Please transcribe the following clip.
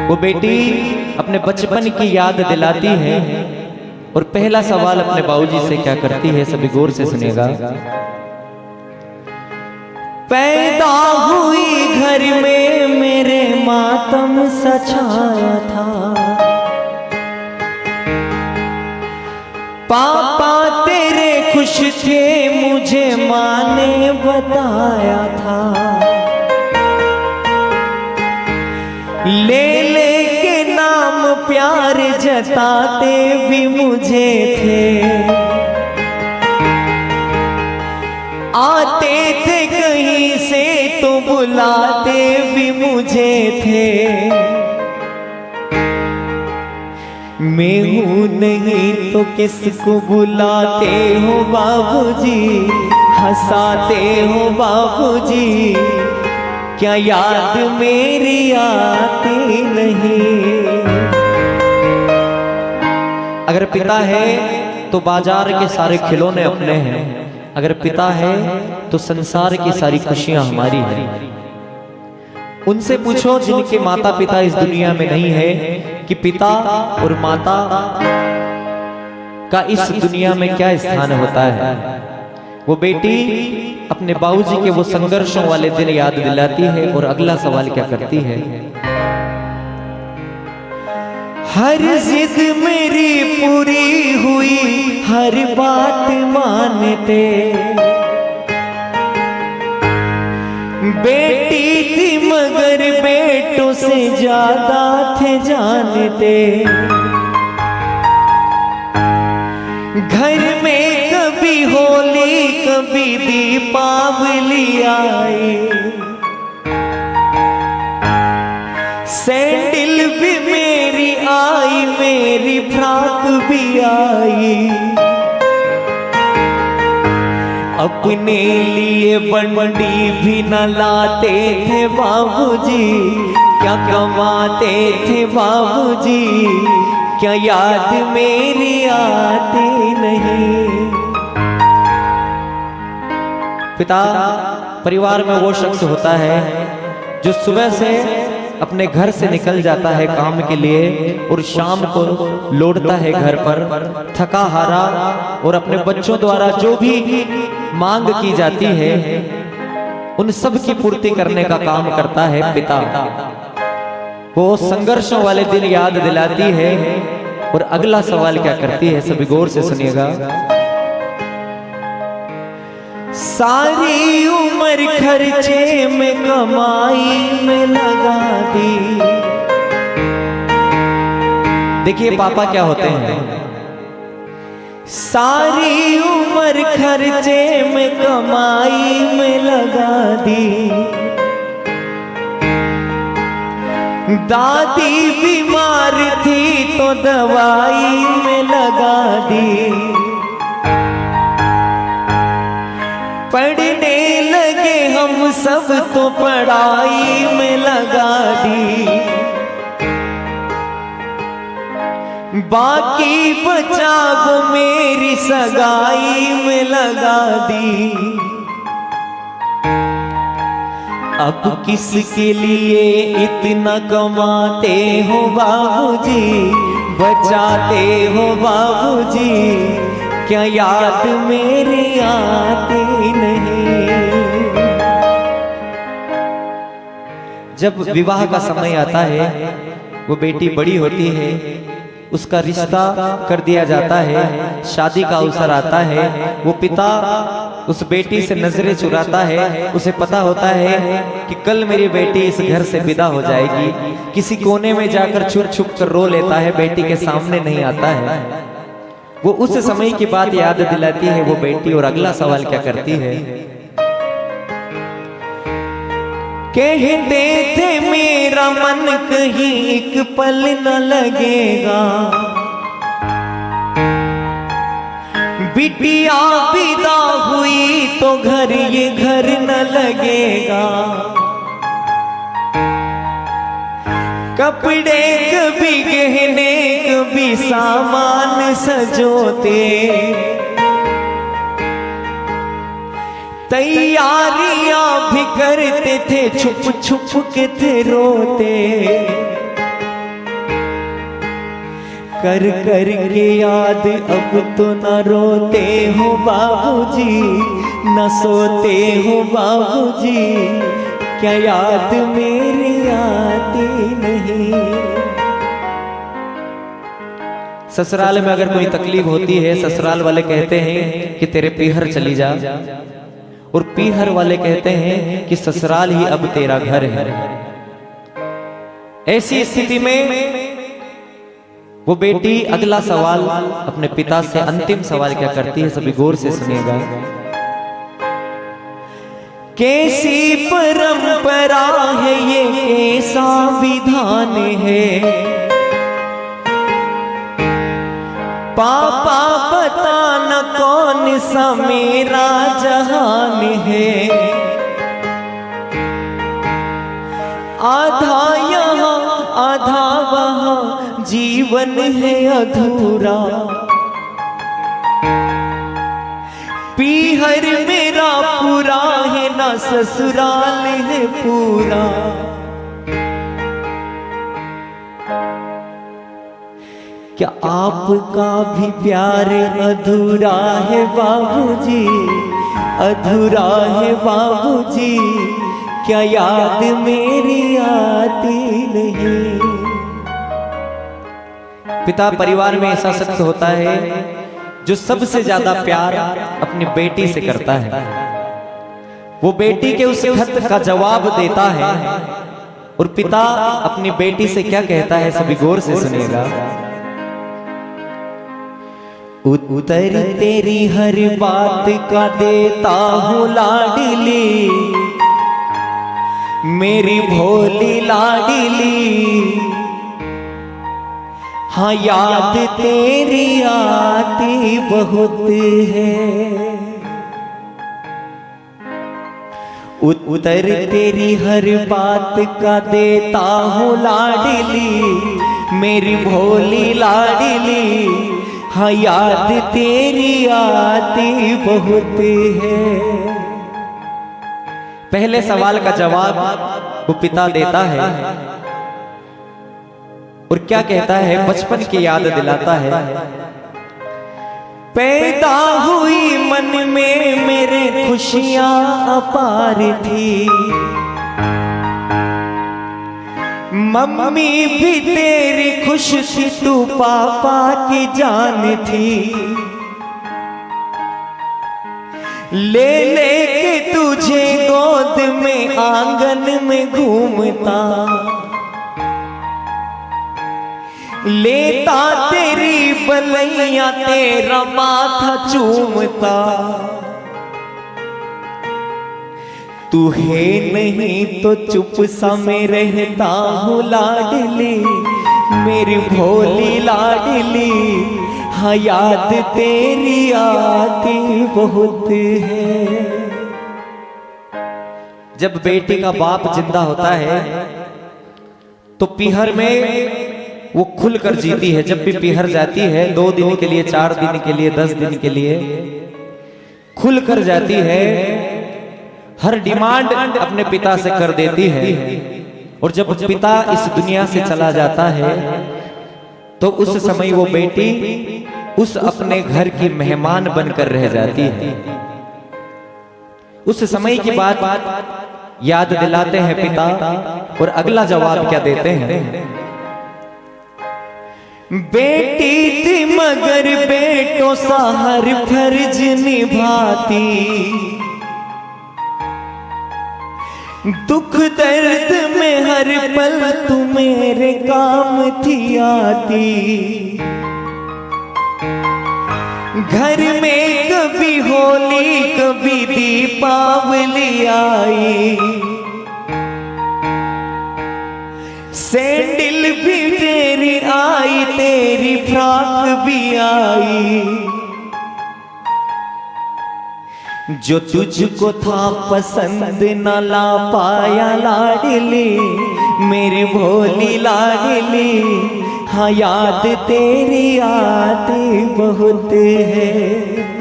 वो बेटी अपने बचपन की याद दिलाती है और पहला सवाल अपने बाबूजी से क्या करती है, सभी गौर से सुनिएगा। पैदा हुई घर में मेरे मातम सछाया था, पापा तेरे खुश थे मुझे माँ ने बताया था, ले ले के नाम प्यार जताते भी मुझे थे, आते थे कहीं से तो बुलाते भी मुझे थे, मैं हूँ नहीं तो किसको बुलाते हो बाबूजी, हंसाते हो बाबूजी, क्या याद मेरी आती नहीं। अगर पिता है तो बाजार के सारे खिलौने अपने हैं, अगर पिता है तो संसार की सारी खुशियां हमारी हैं। उनसे पूछो जिनके माता पिता इस दुनिया में नहीं है कि पिता और माता का इस दुनिया में क्या स्थान होता है। वो बेटी अपने बाबूजी के वो संघर्षों वाले दिन याद दिलाती है और अगला सवाल क्या करती है। हर जिद मेरी पूरी हुई, हर बात मानते, बेटी थी मगर बेटों से ज्यादा थे जानते, घर में कभी होली कभी दीपावली आई, सैंडल भी मेरी आई, मेरी फ्रॉक भी आई, अपने लिए बंडी भी न लाते थे बाबूजी, क्या कमाते थे बाबूजी, क्या याद मेरी आती नहीं। पिता परिवार में वो शख्स होता है जो सुबह से अपने घर से निकल जाता है काम के लिए और शाम को लौटता है घर पर थका हारा, और अपने बच्चों द्वारा जो भी मांग की जाती है उन सब की पूर्ति करने का काम करता है पिता। वो संघर्षों वाले दिन याद दिलाती है और अगला सवाल क्या करती है, सभी गौर से सुनिएगा। सारी उम्र खर्चे में कमाई में लगा दी। देखिए पापा क्या होते हैं, सारी उम्र खर्चे में कमाई में लगा दी, दादी बीमार थी तो दवाई में लगा दी, पढ़ने लगे हम सब तो पढ़ाई में लगा दी, बाकी बचा वो मेरी सगाई में लगा दी। अब किसके लिए इतना कमाते हो बाबूजी, बचाते हो बाबूजी, क्या याद मेरी आती नहीं। जब विवाह का समय आता है, वो बेटी बड़ी होती है, उसका रिश्ता कर दिया जाता है, शादी का अवसर आता है, वो पिता उस बेटी से नजरें चुराता है। उसे पता होता है कि कल मेरी बेटी इस घर से विदा हो जाएगी, किसी कोने में जाकर छुप छुप कर रो लेता है, बेटी के सामने नहीं आता है। वो उस समय की बात याद दिलाती है वो बेटी, और अगला सवाल क्या करती है। कहते थे मेरा मन कहीं एक पल न लगेगा, बिटिया विदा हुई तो घर ये घर न लगेगा, कपड़े कभी गहने कभी सामान सजोते, तैयारियां भी करते थे छुप छुप के थे रोते, कर कर के याद अब तो न रोते हो बाबूजी, न सोते हो बाबूजी, क्या याद मेरी आती नहीं। ससुराल में अगर कोई तकलीफ होती है, ससुराल वाले कहते हैं कि तेरे पीहर चली जा, और पीहर वाले कहते हैं कि ससुराल ही अब तेरा घर है। ऐसी स्थिति में वो बेटी अगला सवाल अपने पिता से, अंतिम सवाल क्या करती है, सभी गौर से सुनिएगा। कैसी परंपरा है ये, कैसा विधान है, पापा पता न कौन सा मेरा जहान है, आधा यहाँ आधा वहाँ जीवन है अधूरा, पीहर मेरा पूरा है ना ससुराल है पूरा। क्या आपका भी प्यार अधूरा है बाबूजी, अधूरा है बाबूजी, क्या याद मेरी आती नहीं। पिता परिवार में ऐसा शख्स होता है जो सबसे ज्यादा प्यार अपनी बेटी से करता है। वो बेटी के उस खत का जवाब देता है, और पिता अपनी बेटी से क्या कहता है, सभी गौर से सुनिएगा। उत्तर तेरी हर बात का देता हूँ लाडली, मेरी भोली लाडली, हाँ याद तेरी आती बहुत है। उत्तर तेरी हर बात का देता हूँ लाडली, मेरी भोली लाडली, हाँ याद तेरी आती बहुत है। पहले सवाल का जवाब वो पिता देता है, और क्या कहता है, बचपन की याद दिलाता है। पैदा हुई मन में मेरे खुशियां अपार थी, मम्मी भी तेरी खुश थी, तू पापा की जान थी, ले लेके तुझे गोद में आंगन में घूमता, लेता तेरी बलैया तेरा माथा चूमता, तू है नहीं तो चुप सा मैं रहता हूँ लाडली, मेरी भोली लाडली, हाँ याद तेरी आती बहुत है। जब बेटी का बाप जिंदा होता है तो पीहर में वो खुलकर जीती है। जब भी पीहर जाती है 2 दिन के लिए, 4 दिन के लिए, 10 दिन के लिए खुलकर जाती है, हर डिमांड अपने पिता से कर देती है। और जब पिता इस दुनिया से चला जाता है तो उस समय वो बेटी उस अपने घर की मेहमान बनकर रह जाती है। उस समय की बात याद दिलाते हैं पिता, और अगला जवाब क्या देते हैं। बेटी थी मगर बेटों सा हर फर्ज निभाती, दुख दर्द में हर पल तू मेरे काम थी आती, घर में कभी होली कभी दीपावली आई, सैंडल भी तेरी आई, तेरी फ्रॉक भी आई, जो तुझको था पसंद न ला पाया लाडली, मेरी भोली लाडली, हाँ याद तेरी आती बहुत है।